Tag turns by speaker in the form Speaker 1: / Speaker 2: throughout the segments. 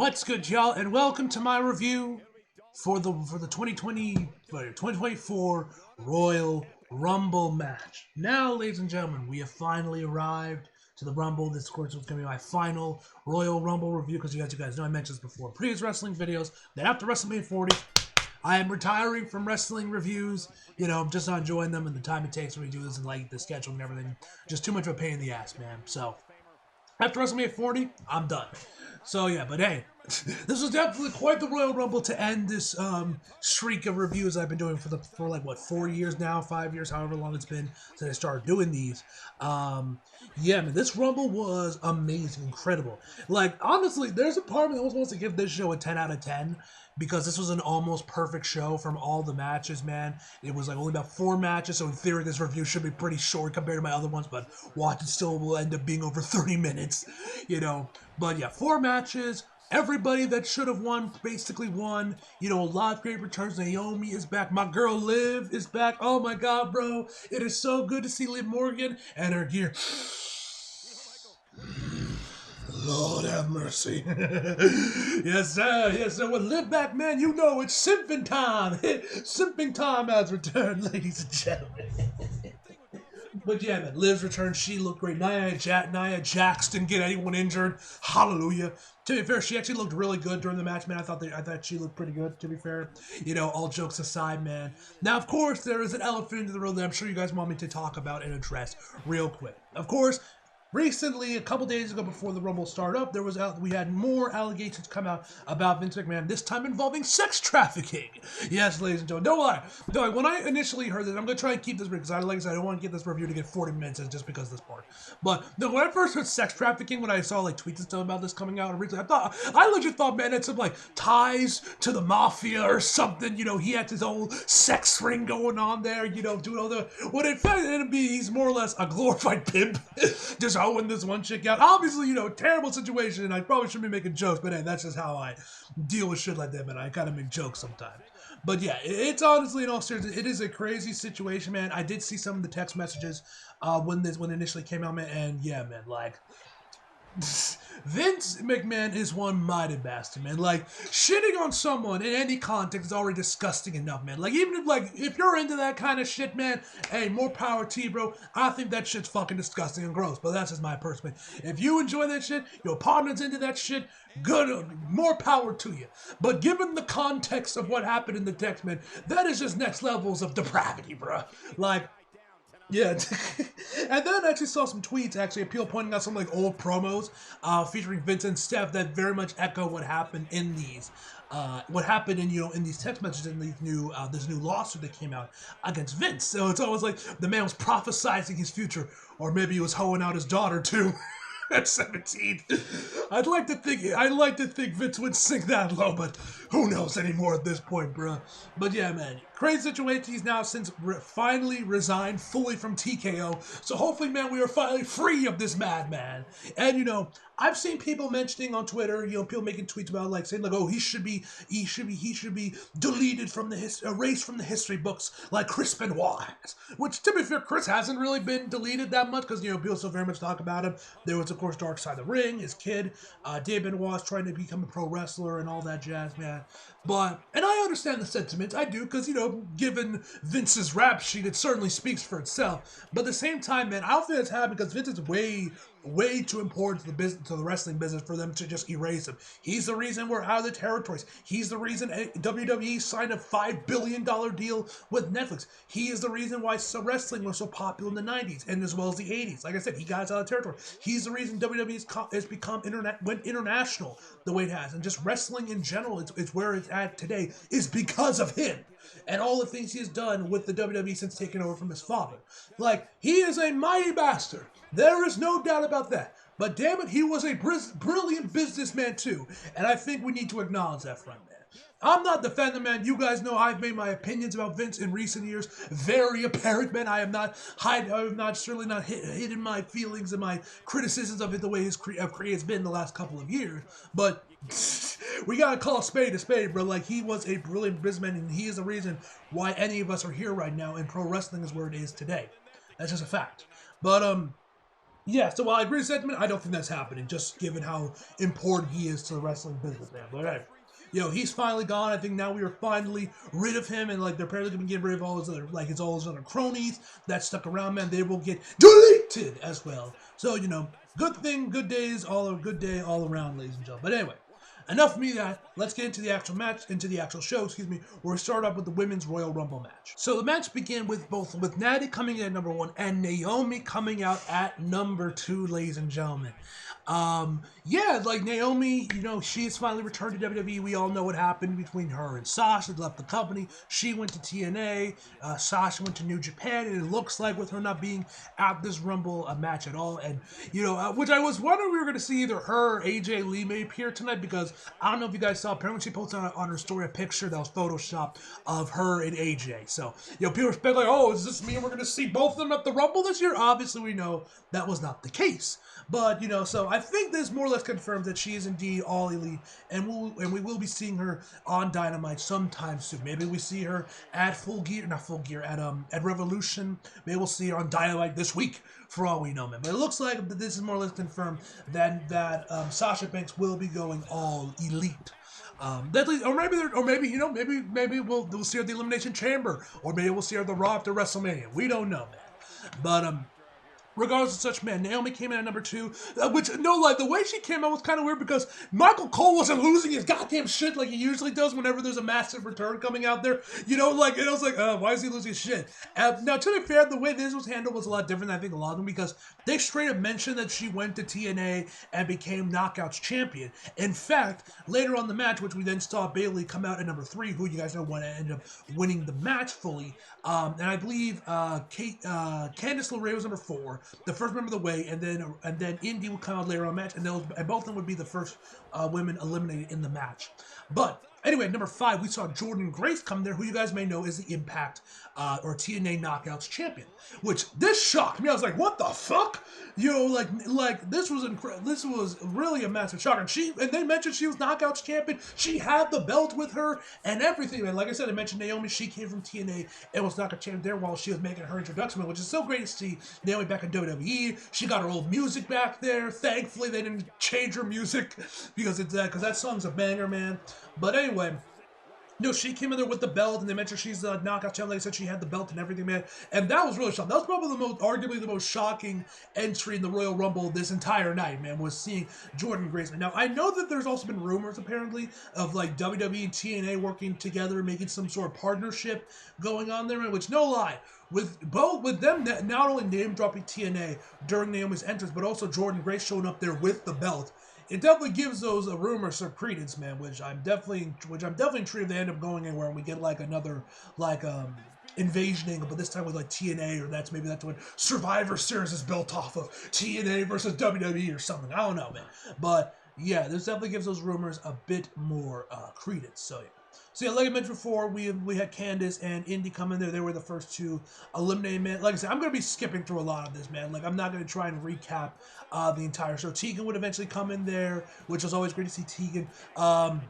Speaker 1: What's good, y'all, and welcome to my review for the 2024 Royal Rumble match. Now, ladies and gentlemen, we have finally arrived to the Rumble. This, of course, is going to be my final Royal Rumble review because you guys know I mentioned this before in previous wrestling videos that after WrestleMania 40, I am retiring from wrestling reviews. You know, I'm just not enjoying them and the time it takes when we do this and like the schedule and everything. Just too much of a pain in the ass, man. So after WrestleMania 40, I'm done. So yeah, but hey, this was definitely quite the Royal Rumble to end this streak of reviews I've been doing for like what 4 years now, 5 years, however long it's been since I started doing these. Yeah, man, this Rumble was amazing, incredible. Like honestly, there's a part of me that almost wants to give this show a 10 out of 10 because this was an almost perfect show from all the matches, man. It was like only about 4 matches, so in theory this review should be pretty short compared to my other ones, but watch it still will end up being over 30 minutes, you know. But yeah, 4 matches. Everybody that should have won basically won. You know, a lot of great returns. Naomi is back. My girl Liv is back. Oh my god, bro. It is so good to see Liv Morgan and her gear. Lord have mercy. Yes, sir. Yes, sir. Well, Liv back, man. You know it's simping time. Simping time has returned, ladies and gentlemen. But yeah, man, Liv's return, she looked great. Nia Jax didn't get anyone injured. Hallelujah. To be fair, she actually looked really good during the match, man. I thought she looked pretty good, to be fair. You know, all jokes aside, man. Now, of course, there is an elephant in the room that I'm sure you guys want me to talk about and address real quick. Of course, recently, a couple days ago before the Rumble started up, we had more allegations come out about Vince McMahon, this time involving sex trafficking. Yes, ladies and gentlemen, don't lie. When I initially heard this, I'm going to try and keep this because like I said, I don't want to get this review to get 40 minutes just because of this part. But when I first heard sex trafficking, when I saw like tweets and stuff about this coming out originally, I legit thought, man, it's some like ties to the mafia or something. You know, he had his own sex ring going on there, you know, doing all the, what in fact ended up being, he's more or less a glorified pimp. Just hoeing this one chick out. Obviously, you know, terrible situation, and I probably shouldn't be making jokes, but hey, that's just how I deal with shit like that, man. I kind of make jokes sometimes. But yeah, it's honestly, in all seriousness, it is a crazy situation, man. I did see some of the text messages when it initially came out, man, and yeah, man, like, Vince McMahon is one mighty bastard, man. Like, shitting on someone in any context is already disgusting enough, man. Like, even if you're into that kind of shit, man, hey, more power to you, bro. I think that shit's fucking disgusting and gross, but that's just my personal opinion. If you enjoy that shit, your partner's into that shit, good, more power to you. But given the context of what happened in the text, man, that is just next levels of depravity, bro. Like, yeah, and then I actually saw some tweets, actually, people pointing out some like old promos featuring Vince and Steph that very much echo what happened in these, in these text messages in these this new lawsuit that came out against Vince. So it's almost like the man was prophesizing his future, or maybe he was hoeing out his daughter too. At 17. I'd like to think Vince would sink that low, but who knows anymore at this point, bro. But yeah, man, crazy situation. He's now since finally resigned fully from TKO. So hopefully, man, we are finally free of this madman. And you know, I've seen people mentioning on Twitter, you know, people making tweets about like saying like, oh, he should be deleted from the erased from the history books like Chris Benoit has. Which, to be fair, Chris hasn't really been deleted that much because you know people still very much talk about him. There was, of course, Dark Side of the Ring, his kid, David Benoit trying to become a pro wrestler and all that jazz, man. But, and I understand the sentiment, I do, because, you know, given Vince's rap sheet, it certainly speaks for itself. But at the same time, man, I don't think it's happening because Vince is way too important to the business, to the wrestling business, for them to just erase him. He's the reason we're out of the territories. He's the reason WWE signed a $5 billion deal with Netflix. He is the reason why wrestling was so popular in the 90s and as well as the 80s. Like I said, he got us out of the territory. He's the reason WWE has become went international the way it has. And just wrestling in general, it's where it's at today, is because of him. And all the things he has done with the WWE since taking over from his father. Like, he is a mighty bastard. There is no doubt about that. But damn it, he was a brilliant businessman too. And I think we need to acknowledge that from him, man. I'm not defending, man. You guys know I've made my opinions about Vince in recent years very apparent, man. I have certainly not hidden my feelings and my criticisms of it the way his career has been the last couple of years. But we gotta call a spade, bro. Like, he was a brilliant businessman, and he is the reason why any of us are here right now, and pro wrestling is where it is today. That's just a fact. But Yeah, so while I agree with sentiment, I don't think that's happening, just given how important he is to the wrestling business, man. But hey, he's finally gone. I think now we are finally rid of him, and like they're apparently gonna get rid of all his other, like his all his other cronies that stuck around, man. They will get deleted as well. So good thing, good days, all a good day all around, ladies and gentlemen. But anyway. Enough of me that. Let's get into the actual match, into the actual show, where we start off with the Women's Royal Rumble match. So the match began with Natty coming in at number 1 and Naomi coming out at number 2, ladies and gentlemen. Yeah, like Naomi, she has finally returned to WWE. We all know what happened between her and Sasha. They left the company. She went to TNA. Sasha went to New Japan, and it looks like with her not being at this Rumble match at all, and which I was wondering we were going to see either her or AJ Lee may appear tonight, because I don't know if you guys saw. Apparently, she posted on her story a picture that was photoshopped of her and AJ. So people were speculating, oh, does this mean we're going to see both of them at the Rumble this year? Obviously, we know that was not the case. But so I think this more or less confirms that she is indeed all elite, and we will be seeing her on Dynamite sometime soon. Maybe we see her at at Revolution. Maybe we'll see her on Dynamite this week, for all we know, man. But it looks like this is more or less confirmed that Sasha Banks will be going all elite. Maybe we'll see her at the Elimination Chamber, or maybe we'll see her at the Raw after WrestleMania. We don't know, man. But regardless of such, man, Naomi came in at number 2, which, no lie, the way she came out was kind of weird, because Michael Cole wasn't losing his goddamn shit like he usually does whenever there's a massive return coming out there. And I was like, why is he losing his shit? Now, to be fair, the way this was handled was a lot different than I think a lot of them, because they straight up mentioned that she went to TNA and became Knockouts champion. In fact, later on the match, which we then saw Bayley come out at number 3, who you guys know ended up winning the match fully, and I believe Candice LeRae was number 4, the first member of the way, and then Indy would come out later on the match, and both of them would be the first women eliminated in the match. But anyway, at number 5, we saw Jordynne Grace come there, who you guys may know is the Impact or TNA Knockouts champion. Which this shocked me. I was like, "What the fuck?" This was incredible. This was really a massive shock. And they mentioned she was Knockouts champion. She had the belt with her and everything. And like I said, I mentioned Naomi. She came from TNA and was Knockouts champion there while she was making her introduction, which is so great to see Naomi back in WWE. She got her old music back there. Thankfully, they didn't change her music because that song's a banger, man. But anyway. She came in there with the belt, and they mentioned she's a knockout champion. Like I said, she had the belt and everything, man. And that was really shocking. That was probably arguably the most shocking entry in the Royal Rumble this entire night, man, was seeing Jordynne Grace. Now, I know that there's also been rumors, apparently, of like WWE and TNA working together, making some sort of partnership going on there, man, which, no lie, with them not only name dropping TNA during Naomi's entrance, but also Jordynne Grace showing up there with the belt. It definitely gives those rumors some credence, man. Which I'm definitely intrigued if they end up going anywhere and we get like another invasion angle, but this time with like TNA, or that's what Survivor Series is built off of, TNA versus WWE or something. I don't know, man. But yeah, this definitely gives those rumors a bit more credence. So yeah. So yeah, like I mentioned before, we had Candice and Indy come in there. They were the first 2 eliminated, man. Like I said, I'm going to be skipping through a lot of this, man. Like, I'm not going to try and recap the entire show. Tegan would eventually come in there, which was always great to see Tegan.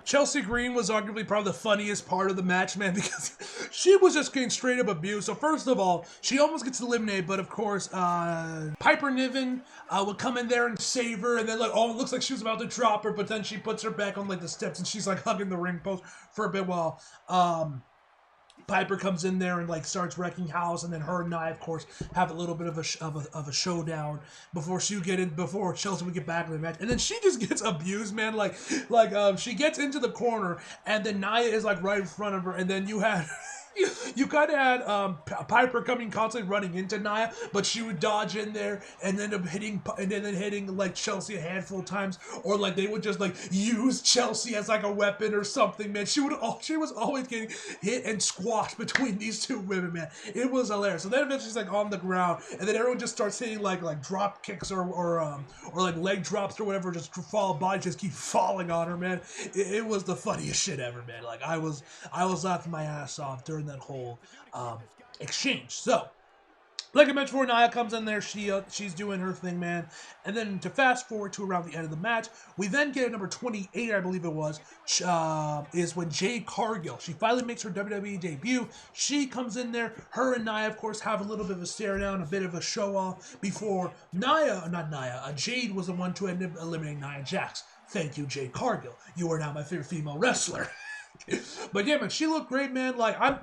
Speaker 1: Chelsea Green was arguably probably the funniest part of the match, man, because she was just getting straight up abused. So first of all, she almost gets eliminated, but of course, Piper Niven would come in there and save her, and then it looks like she was about to drop her, but then she puts her back on like the steps, and she's like hugging the ring post for a bit while Piper comes in there and like starts wrecking house, and then her and I, of course, have a little bit of a showdown before Chelsea would get back in the match, and then she just gets abused, man. She gets into the corner, and then Nia is like right in front of her, and then you had. You kind of had Piper constantly running into Nia, but she would dodge in there and end up hitting like Chelsea a handful of times, or like they would just like use Chelsea as like a weapon or something, man. She was always getting hit and squashed between these 2 women, man. It was hilarious. So then eventually she's like on the ground, and then everyone just starts hitting like drop kicks or like leg drops or whatever, just body just keep falling on her, man. It was the funniest shit ever, man. Like I was laughing my ass off during that whole exchange. So Like I mentioned before, Nia comes in there. She's doing her thing, man. And then to fast forward to around the end of the match, we then get at number 28, I believe it was, is when Jade Cargill. She finally makes her WWE debut. She comes in there. Her and Nia, of course, have a little bit of a stare down, a bit of a show off before Jade was the one to end up eliminating Nia Jax. Thank you, Jade Cargill. You are now my favorite female wrestler. But yeah, man, she looked great, man. I'm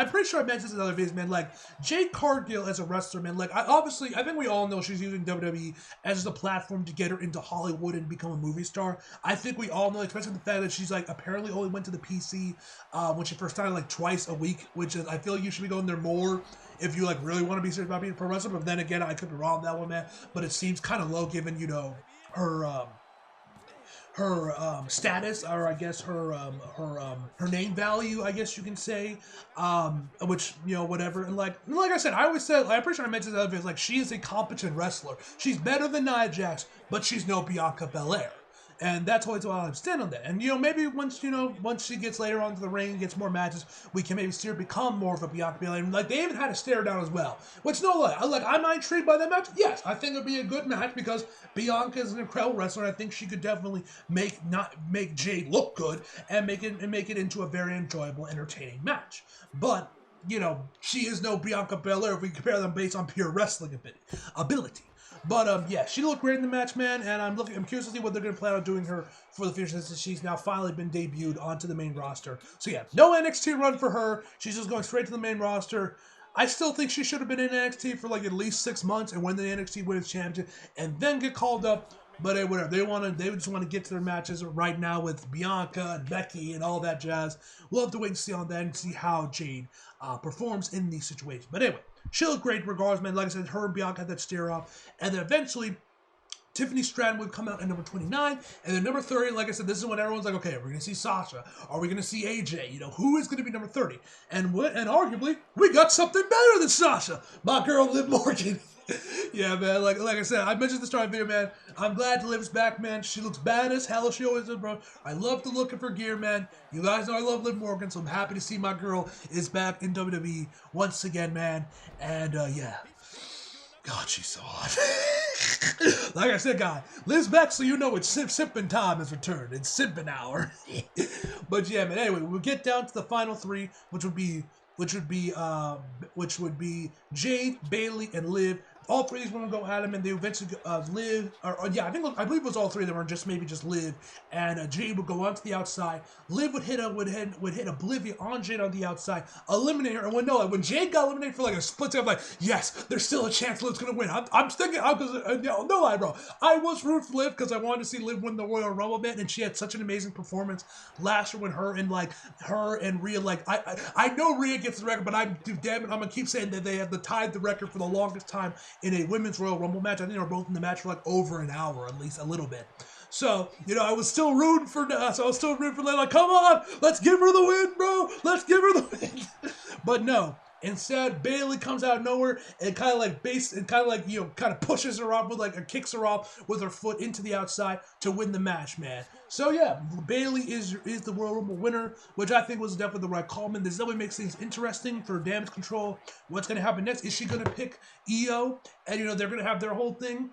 Speaker 1: pretty sure I mentioned this in other videos, man. Like Jade Cargill as a wrestler, man. Like I think we all know she's using WWE as the platform to get her into Hollywood and become a movie star. I think we all know, especially the fact that she's like apparently only went to the PC when she first started like twice a week, which is I feel you should be going there more if you like really want to be serious about being a pro wrestler. But then again, I could be wrong on that one, man. But it seems kind of low given her status, or I guess her name value, I guess you can say, which, whatever. And like I said, I always said, I'm pretty sure I mentioned that, like, she is a competent wrestler. She's better than Nia Jax, but she's no Bianca Belair. And that's always why I stand on that. And, maybe once she gets later onto the ring and gets more matches, we can maybe see her become more of a Bianca Belair. And, like, they even had a stare down as well. Which, no lie, am I intrigued by that match? Yes, I think it'd be a good match because Bianca is an incredible wrestler. And I think she could definitely make Jade look good and make it into a very enjoyable, entertaining match. But, she is no Bianca Belair if we compare them based on pure wrestling ability. But yeah, she looked great in the match, man, and I'm curious to see what they're gonna plan on doing her for the future since she's now finally been debuted onto the main roster. So yeah, no NXT run for her. She's just going straight to the main roster. I still think she should have been in NXT for like at least 6 months and win the NXT Women's Championship and then get called up. But hey, whatever. They just want to get to their matches right now with Bianca and Becky and all that jazz. We'll have to wait and see on that and see how Jade performs in these situations. But anyway, she looked great regardless, man. Like I said, her and Bianca had that stare off. And then eventually, Tiffany Stratton would come out at number 29. And then number 30, like I said, this is when everyone's like, okay, we're going to see Sasha. Are we going to see AJ? Who is going to be number 30? And arguably, we got something better than Sasha. My girl, Liv Morgan. Yeah, man, like I said, I mentioned the start video, man. I'm glad Liv's back, man. She looks bad as hell. She always does, bro. I love the look of her gear, man. You guys know I love Liv Morgan, so I'm happy to see my girl is back in WWE once again, man. And, yeah. God, she's so hot. Like I said, guys, Liv's back, so you know it's sipping time has returned. It's sipping hour. But, yeah, man, anyway, we'll get down to the final three, which would be Jade, Bayley, and Liv. All three of these women go at him, and they eventually Liv, I believe it was all three of them, or maybe just Liv, and Jade would go onto the outside. Liv would hit Oblivion on Jade on the outside, eliminate her. And when Jade got eliminated for like a split second, I'm like, yes, there's still a chance Liv's gonna win. I'm thinking, no lie, bro. I was rooting for Liv because I wanted to see Liv win the Royal Rumble, man, and she had such an amazing performance last year when her and Rhea, I know Rhea gets the record, but I'm gonna keep saying that they have tied the record for the longest time in a women's Royal Rumble match. I think they were both in the match for like over an hour, at least a little bit. So, I was still rooting for like, come on, let's give her the win, bro. Let's give her the win. But no. Instead, Bayley comes out of nowhere and kind of pushes her off kicks her off with her foot into the outside to win the match, man. So yeah, Bayley is the Royal Rumble winner, which I think was definitely the right call, man. This definitely makes things interesting for Damage Control. What's gonna happen next? Is she gonna pick Io? And they're gonna have their whole thing.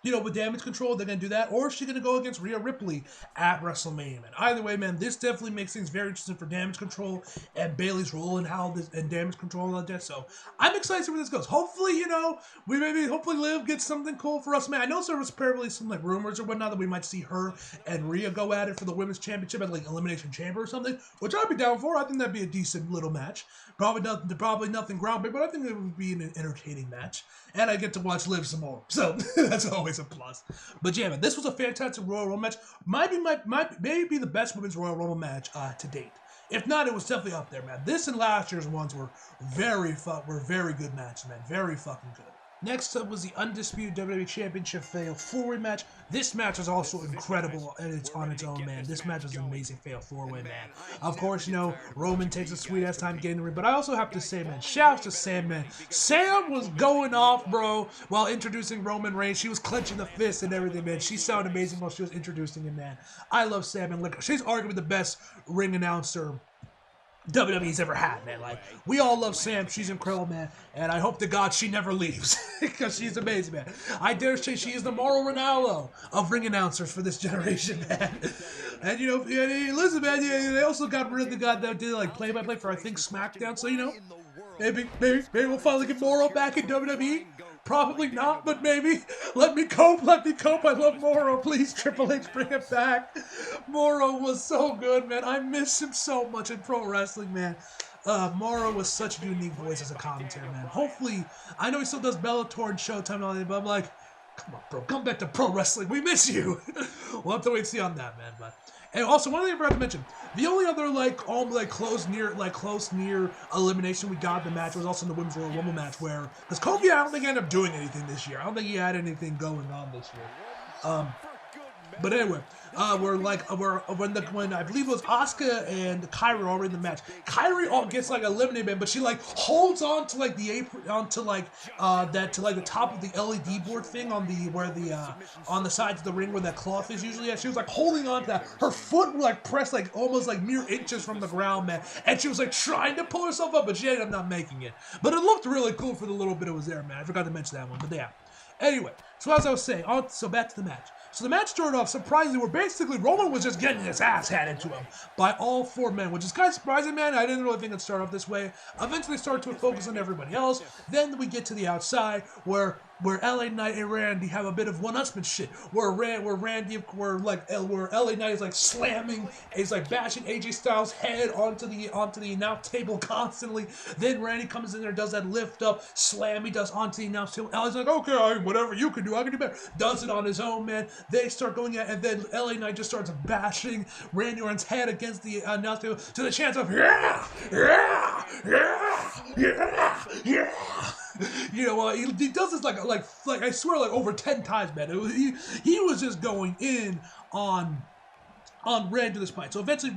Speaker 1: With Damage Control, they're going to do that. Or is she going to go against Rhea Ripley at WrestleMania, man? Either way, man, this definitely makes things very interesting for Damage Control and Bayley's role and Damage Control and all that. So I'm excited to see where this goes. Hopefully, hopefully Liv gets something cool for us, man. I know there was apparently some rumors or whatnot that we might see her and Rhea go at it for the Women's Championship at Elimination Chamber or something, which I'd be down for. I think that'd be a decent little match. Probably nothing groundbreaking, but I think it would be an entertaining match. And I get to watch Liv some more. So that's always a plus. But yeah, man, this was a fantastic Royal Rumble match. Maybe be the best women's Royal Rumble match to date. If not, it was definitely up there, man. This and last year's ones were very good matches, man. Very fucking good. Next up was the Undisputed WWE Championship Fatal 4-Way match. This match was also incredible and it's on its own, man. This match was an amazing Fatal 4-Way, man. Of course, Roman takes a sweet-ass time getting the ring, but I also have to say, man, shouts to Sam, man. Sam was going off, bro, while introducing Roman Reigns. She was clenching the fist and everything, man. She sounded amazing while she was introducing him, man. I love Sam, and she's arguably the best ring announcer WWE's ever had, man. Like, we all love Sam. She's incredible, man. And I hope to God she never leaves because she's amazing, man. I dare say she is the Mauro Ranallo of ring announcers for this generation, man. And, you know, listen, man, they also got rid of the guy that did, like, play-by-play for, I think, SmackDown. So, you know, maybe we'll finally get Mauro back in WWE. Probably not, but maybe. Let me cope. I love Mauro. Please, Triple H, bring him back. Mauro was so good, man. I miss him so much in pro wrestling, man. Mauro was such a unique voice as a commentator, man. Hopefully, I know he still does Bellator and Showtime and all that, but I'm like, come on, bro, come back to pro wrestling. We miss you. We'll have to wait and see on that, man. But and also one thing I forgot to mention, the only other close near elimination we got in the match was also in the Women's Royal Rumble match where because Kofi I don't think ended up doing anything this year. I don't think he had anything going on this year. But anyway, when I believe it was Asuka and Kyrie already in the match. Kyrie gets like eliminated, man, but she like holds on to like the apron, onto like the top of the LED board thing on the sides of the ring where that cloth is usually at. She was like holding on to that. Her foot was like pressed like almost like mere inches from the ground, man, and she was like trying to pull herself up, but she ended up not making it. But it looked really cool for the little bit it was there, man. I forgot to mention that one, but yeah. Anyway, so as I was saying, so back to the match. So the match started off surprisingly where basically Roman was just getting his ass handed to him by all four men, which is kind of surprising, man. I didn't really think it'd start off this way. Eventually started to focus on everybody else. Then we get to the outside where LA Knight and Randy have a bit of one-upsman shit. Where LA Knight is like slamming, is like bashing AJ Styles' head onto the announce table constantly. Then Randy comes in there, does that lift up slam he does onto the announce table. LA's like, okay, whatever you can do, I can do better. Does it on his own, man. They start going at, and then LA Knight just starts bashing Randy Orton's head against the announce table to the chance of yeah. You know, he does this like I swear like over 10 times, man. He was just going in on Randy this fight. So eventually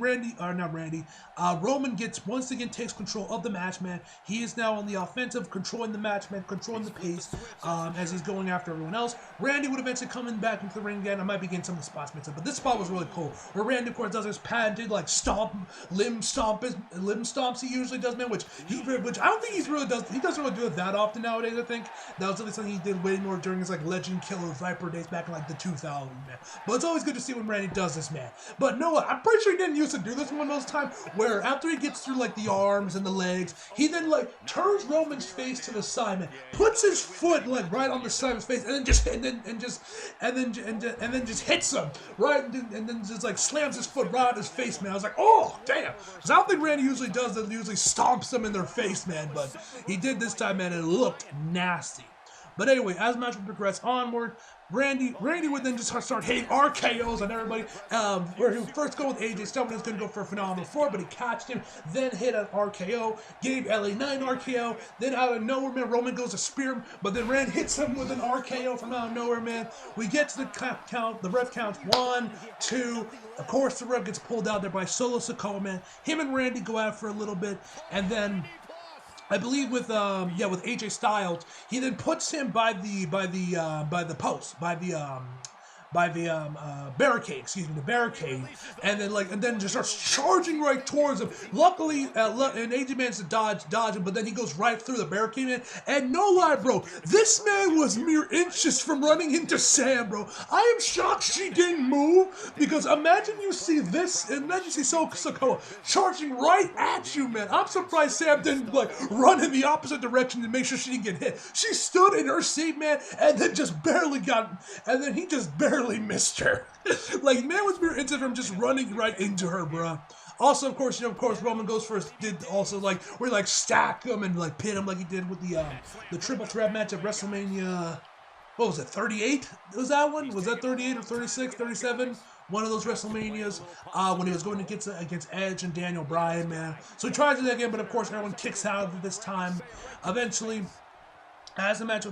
Speaker 1: Roman once again takes control of the match, man. He is now on the offensive, controlling the match, man, controlling the pace as he's going after everyone else. Randy would eventually come back into the ring again. I might be getting some of the spots mixed up, but this spot was really cool. Where Randy, of course, does his patented like limb stomps he usually does, man, which I don't think he doesn't really do it that often nowadays, I think. That was something he did way more during his like Legend Killer Viper days back in like the 2000s, man. But it's always good to see when Randy does this, man. But no, I'm pretty sure he didn't used to do this one of those times where after he gets through like the arms and the legs, he then like turns Roman's face to the side, man, puts his foot like right on the side of his face, and then just hits him right, and then just like slams his foot right on his face, man. I was like, oh damn, because I don't think Randy usually does that. He usually stomps them in their face, man, but he did this time, man, and it looked nasty. But anyway, as the match would progress onward, Randy would then just start hitting RKOs on everybody. Where he would first go with AJ Styles, he was going to go for a phenomenal 4, but he catched him, then hit an RKO, gave LA Knight an RKO, then out of nowhere, man, Roman goes to spear him, but then Randy hits him with an RKO from out of nowhere, man. We get to the count, the ref counts 1, 2, of course the ref gets pulled out there by Solo Sikoa, man. Him and Randy go out for a little bit, and then I believe with AJ Styles, he then puts him by the barricade, and then just starts charging right towards him. Luckily, and AJ managed to dodge him, but then he goes right through the barricade, man. And no lie, bro, this man was mere inches from running into Sam, bro. I am shocked she didn't move, because imagine you see Sikoa charging right at you, man. I'm surprised Sam didn't run in the opposite direction to make sure she didn't get hit. She stood in her seat, man, and then he just barely missed her. Like, man was mere inches from just running right into her, bro. Also, of course, Roman goes first. Did also where he stack him and pin him like he did with the triple threat match at WrestleMania. What was it? 38? Was that one? Was that 38 or 36, 37? One of those WrestleManias when he was going against Edge and Daniel Bryan, man. So he tries it again, but of course everyone kicks out of it this time. Eventually, As the match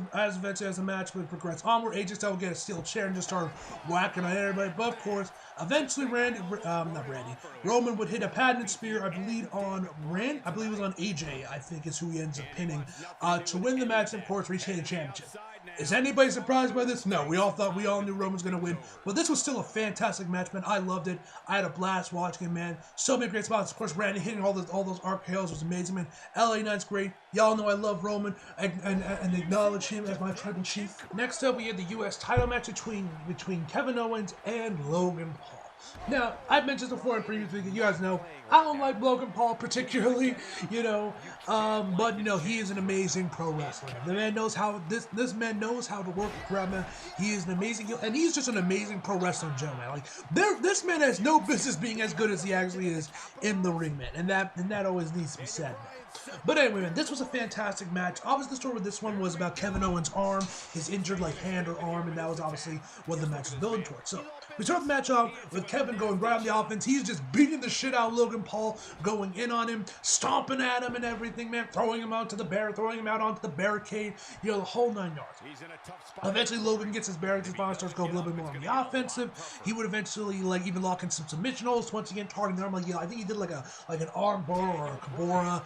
Speaker 1: would progress onward, AJ Styles would get a steel chair and just start whacking on everybody. But of course, eventually Roman would hit a patented spear, I believe I believe it was on AJ, I think is who he ends up pinning, to win the match and of course retain the championship. Is anybody surprised by this? No, we all knew Roman was going to win, but this was still a fantastic match, man. I loved it. I had a blast watching it, man. So many great spots. Of course, Randy hitting all those RKOs was amazing, man. LA Knight's great. Y'all know I love Roman and acknowledge him as my tribal chief. Next up, we had the U.S. title match between Kevin Owens and Logan Paul. Now, I've mentioned this before in previous videos. You guys know I don't like Logan Paul particularly, but he is an amazing pro wrestler. The man knows how this man knows how to work the crowd, man. He is an amazing, and he's just an amazing pro wrestler in general, man. Like this man has no business being as good as he actually is in the ring, man, and that always needs to be said, man. But anyway, man, this was a fantastic match. Obviously, the story with this one was about Kevin Owens' arm, his injured hand or arm, and that was obviously what the match was building towards. So we start the match off with Kevin going right on the offense. He's just beating the shit out of Logan Paul, going in on him, stomping at him and everything, man, throwing him out onto the barricade, the whole 9 yards. Eventually, Logan gets his barricade, starts going a little bit more on the offensive. He would eventually even lock in some submission holds, once again targeting the arm. I think he did like an arm bar or a Kimura.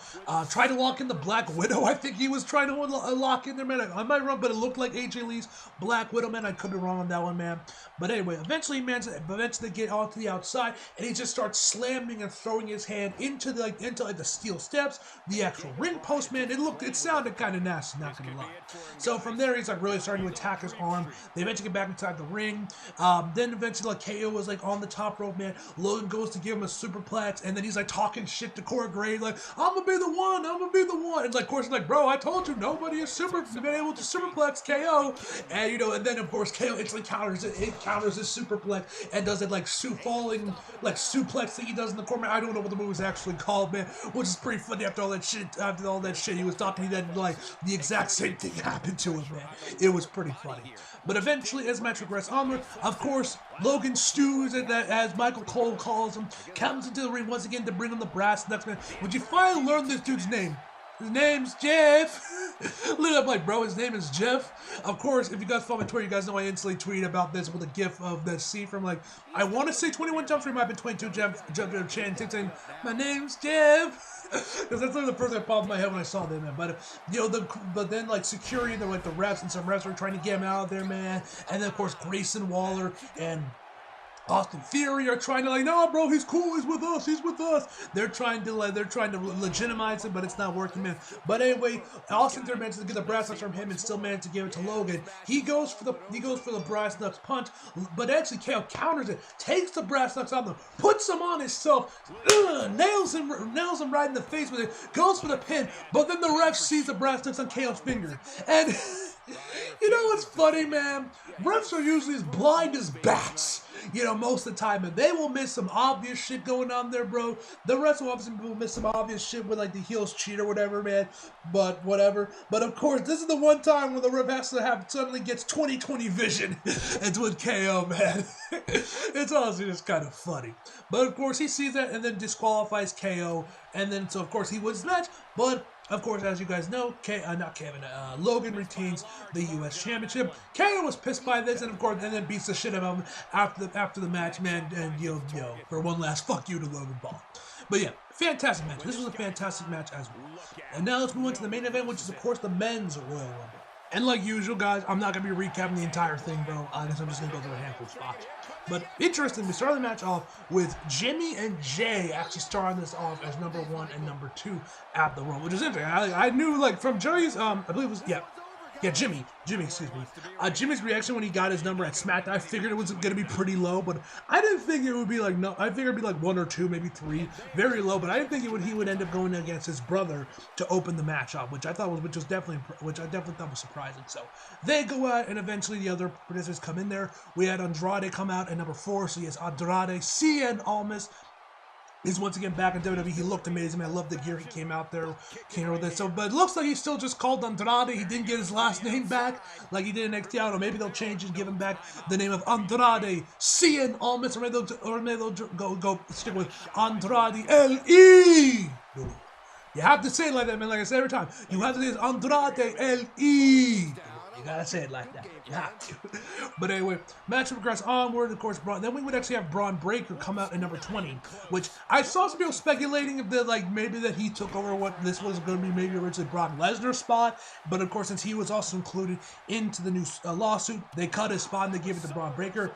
Speaker 1: Tried to lock in the Black Widow. I think he was trying to lock in there, man. I might run, but it looked like AJ Lee's Black Widow, man. I could be wrong on that one, man. But anyway, eventually they get onto the outside, and he just starts slamming and throwing his hand into the steel steps, the actual ring post, man. It sounded kind of nasty, not gonna lie. So from there, he's really starting to attack his arm. They eventually get back inside the ring. Then eventually, KO was on the top rope, man. Logan goes to give him a superplex, and then he's talking shit to Corey Graves, I'm gonna be the one. And of course, bro, I told you nobody has been able to superplex KO. And and then of course KO instantly counters it. It counters his superplex and does it falling suplex that he does in the corner. I don't know what the move is actually called, man, which is pretty funny after all that shit he was talking. Then the exact same thing happened to him, man. It was pretty funny. But eventually, as the match progressed onward, of course, Logan stews, as Michael Cole calls him, comes into the ring once again to bring him the brass knucks, man. Would you finally learn this dude's name? His name's Jeff. Literally, I'm bro, his name is Jeff. Of course, if you guys follow my Twitter, you guys know I instantly tweeted about this with a gif of that scene from I want to say 21 Jump Street, might have been 22 Jump Street, saying, my name's Jeff. Because that's the first thing that popped in my head when I saw them, man. But but then security, the refs and some refs were trying to get him out of there, man. And then of course Grayson Waller and Austin Theory are trying to no, bro, he's cool, he's with us. They're trying to legitimize him, but it's not working, man. But anyway, Austin Theory manages to get the brass knucks from him and still managed to give it to Logan. He goes for the brass knucks punch, but actually KO counters it, takes the brass knucks on them, puts them on himself, nails him right in the face with it, goes for the pin, but then the ref sees the brass knucks on KO's finger. And you know what's funny, man? Refs are usually as blind as bats. Most of the time, and they will miss some obvious shit going on there, bro. The refs will obviously miss some obvious shit with the heels cheat or whatever, man. But whatever. But of course, this is the one time where the ref has to suddenly gets 20/20 vision. It's with KO, man. It's honestly just kind of funny. But of course, he sees that and then disqualifies KO, and then so of course he wins the match. But of course, as you guys know, Logan retains the U.S. Championship. KO was pissed by this, and of course, and then beats the shit out of him after the match, man. And for one last fuck you to Logan Paul. But yeah, fantastic match. This was a fantastic match as well. And now let's move on to the main event, which is of course the men's Royal Rumble. And like usual, guys, I'm not gonna be recapping the entire thing, bro. I guess I'm just gonna go through a handful of spots. But interesting, we started the match off with Jimmy and Jay actually starting this off as number 1 and number 2 at the Rumble, which is interesting. I knew from Joey's, I believe it was Jimmy, excuse me. Jimmy's reaction when he got his number at SmackDown, I figured it was going to be pretty low, but I didn't think it would be no, I figured it'd be 1 or 2, maybe 3, very low, but I didn't think he would end up going against his brother to open the match up, which I definitely thought was surprising. So they go out, and eventually the other participants come in there. We had Andrade come out at number 4, so yes, Andrade, Cien Almas. He's once again back in WWE. He looked amazing. I love the gear he came out with this. So, but it looks like he's still just called Andrade. He didn't get his last name back like he did in NXT. I don't know. Maybe they'll change and give him back the name of Andrade Cien Almas, or maybe they'll go stick with Andrade L.E. You have to say it like that, man. Like I say every time, you have to say it's Andrade El E. You gotta say it like that. You have to. But anyway, match progressed onward. Of course, Braun. Then we would actually have Braun Breaker come out at number 20, which I saw some people speculating if that, like, maybe that he took over what this was going to be, maybe originally Brock Lesnar's spot. But of course, since he was also included into the new lawsuit, they cut his spot and they gave it to Braun Breaker.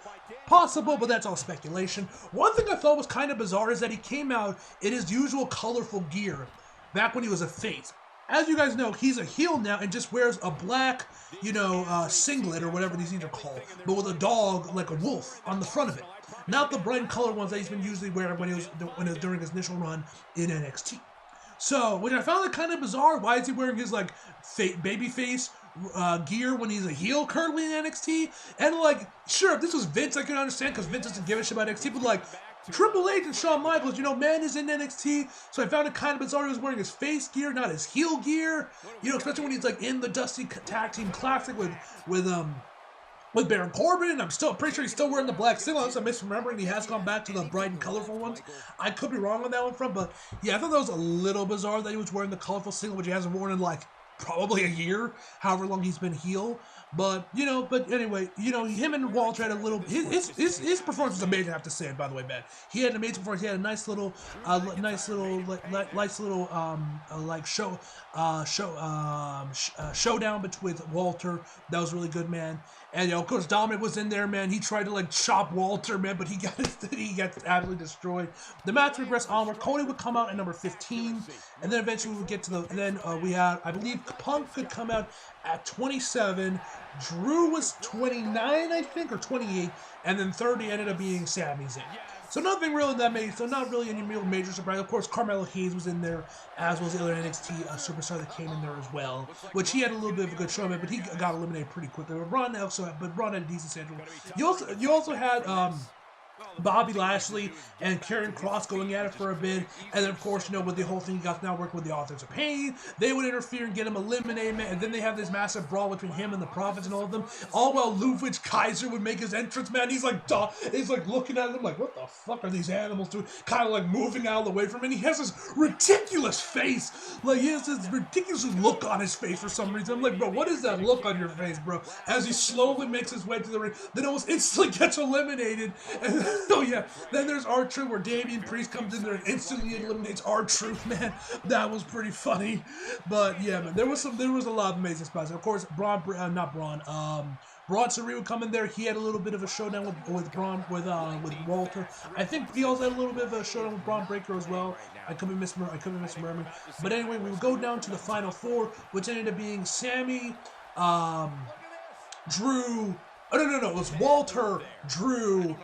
Speaker 1: Possible, but that's all speculation. One thing I thought was kind of bizarre is that he came out in his usual colorful gear back when he was a face. As you guys know, he's a heel now and just wears a black, singlet or whatever these things are called, but with a dog like a wolf on the front of it. Not the bright color ones that he's been usually wearing when he was during his initial run in NXT. So, which I found it kind of bizarre. Why is he wearing his like babyface gear when he's a heel currently in NXT? And like, sure, if this was Vince, I can understand because Vince doesn't give a shit about NXT, but like, Triple H and Shawn Michaels, man is in NXT, so I found it kind of bizarre he was wearing his face gear, not his heel gear, especially when he's like in the Dusty Tag Team Classic with Baron Corbin. I'm pretty sure he's still wearing the black singlet. I'm misremembering. He has gone back to the bright and colorful ones. I could be wrong on that one but yeah, I thought that was a little bizarre that he was wearing the colorful singlet, which he hasn't worn in like probably a year, however long he's been heel. But anyway, him and Walter had a little. His performance was amazing. I have to say it, by the way, man. He had an amazing performance. He had a nice little showdown with Walter. That was really good, man. And of course, Dominic was in there, man. He tried to chop Walter, man, but he got absolutely destroyed. The match progressed onward. Cody would come out at number 15, and then eventually we would get to the. Then we had, I believe, Punk could come out at 27. Drew was 29, I think, or 28, and then 30 ended up being Sami Zayn. So nothing really that major. So not really any real major surprise. Of course, Carmelo Hayes was in there, as well as the other NXT superstar that came in there as well, which he had a little bit of a good showman, but he got eliminated pretty quickly. But Braun had a decent schedule. You also had Bobby Lashley and Karrion Kross going at it for a bit, and then of course, with the whole thing, he got now working with the Authors of Pain. They would interfere and get him eliminated, man, and then they have this massive brawl between him and the Prophets and all of them. All while Ludwig Kaiser would make his entrance, man. He's like looking at them like, what the fuck are these animals doing? Kind of like moving out of the way from him. And he has this ridiculous face, like he has this ridiculous look on his face for some reason. I'm like, bro, what is that look on your face, bro? As he slowly makes his way to the ring, then almost instantly gets eliminated. And oh yeah, then there's R-Truth where Damian Priest comes in there and instantly eliminates R-Truth, man. That was pretty funny. But yeah, man, there was a lot of amazing spots. Of course, Bronson Reed would come in there. He had a little bit of a showdown with Walter. I think he also had a little bit of a showdown with Braun Breaker as well. I could be misremembering. But anyway, we would go down to the final four, which ended up being Sami, Drew. Oh, no. It was Walter, Drew,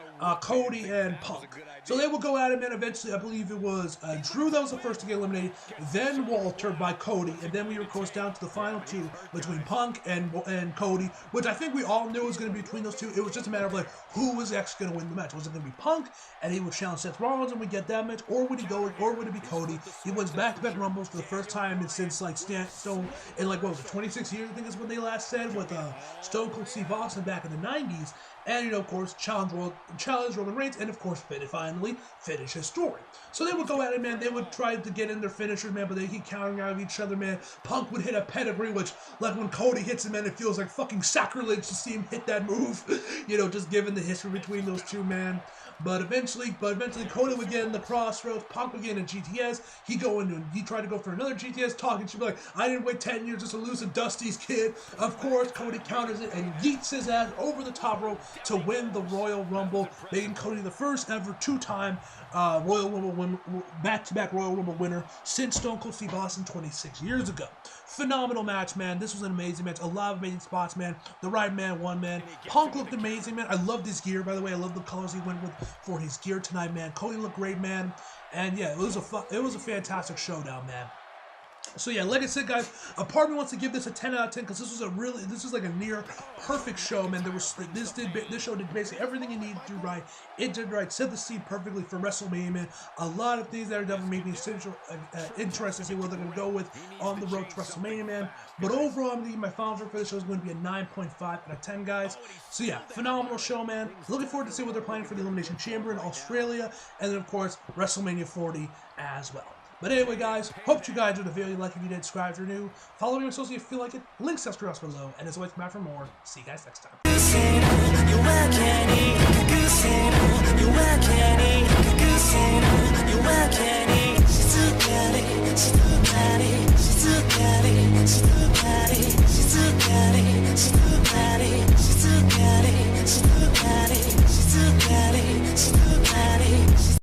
Speaker 1: Cody, and Punk. So they will go at him, and eventually, I believe it was Drew that was the first to get eliminated, then Walter by Cody, and then we were close down to the final two between Punk and Cody, which I think we all knew was going to be between those two. It was just a matter of who was actually going to win the match. Was it going to be Punk, and he would challenge Seth Rollins, and we get that match, or would it be Cody? He wins back-to-back Rumbles for the first time since Stone in 26 years, I think is what they last said, with Stone Cold Steve Austin back in the 90s. And, of course, challenge Roman Reigns, and, of course, finally finish his story. So they would go at it, man. They would try to get in their finishers, man, but they keep countering out of each other, man. Punk would hit a pedigree, which, when Cody hits him, man, it feels like fucking sacrilege to see him hit that move. Just given the history between those two, man. But eventually Cody would get in the Crossroads, Punk would get in a GTS, he tried to go for another GTS talk, and she'd be like, I didn't wait 10 years just to lose to Dusty's kid. Of course, Cody counters it and yeets his ass over the top rope to win the Royal Rumble, making Cody the first ever two-time back-to-back Royal Rumble winner since Stone Cold Steve Austin 26 years ago. Phenomenal match, man. This was an amazing match. A lot of amazing spots, man. The right man won, man. Punk looked amazing, man. I loved his gear, by the way. I love the colors he went with for his gear tonight, man. Cody looked great, man. And yeah, it was a fantastic showdown, man. So yeah, like I said, guys, a part of me wants to give this a 10 out of 10 because this was like a near perfect show, man. This show did basically everything it needed to do right. It did right, set the scene perfectly for WrestleMania, man. A lot of things that are definitely made me interested to see what they're going to go with on the road to WrestleMania, man. But overall, I'm thinking my final score for this show is going to be a 9.5 out of 10, guys. So yeah, phenomenal show, man. Looking forward to see what they're planning for the Elimination Chamber in Australia, and then of course WrestleMania 40 as well. But anyway, guys, hope you guys enjoyed the video. Like if you did, subscribe if you're new. Follow me on social if you feel like it. Links down below. And as always, come back for more. See you guys next time.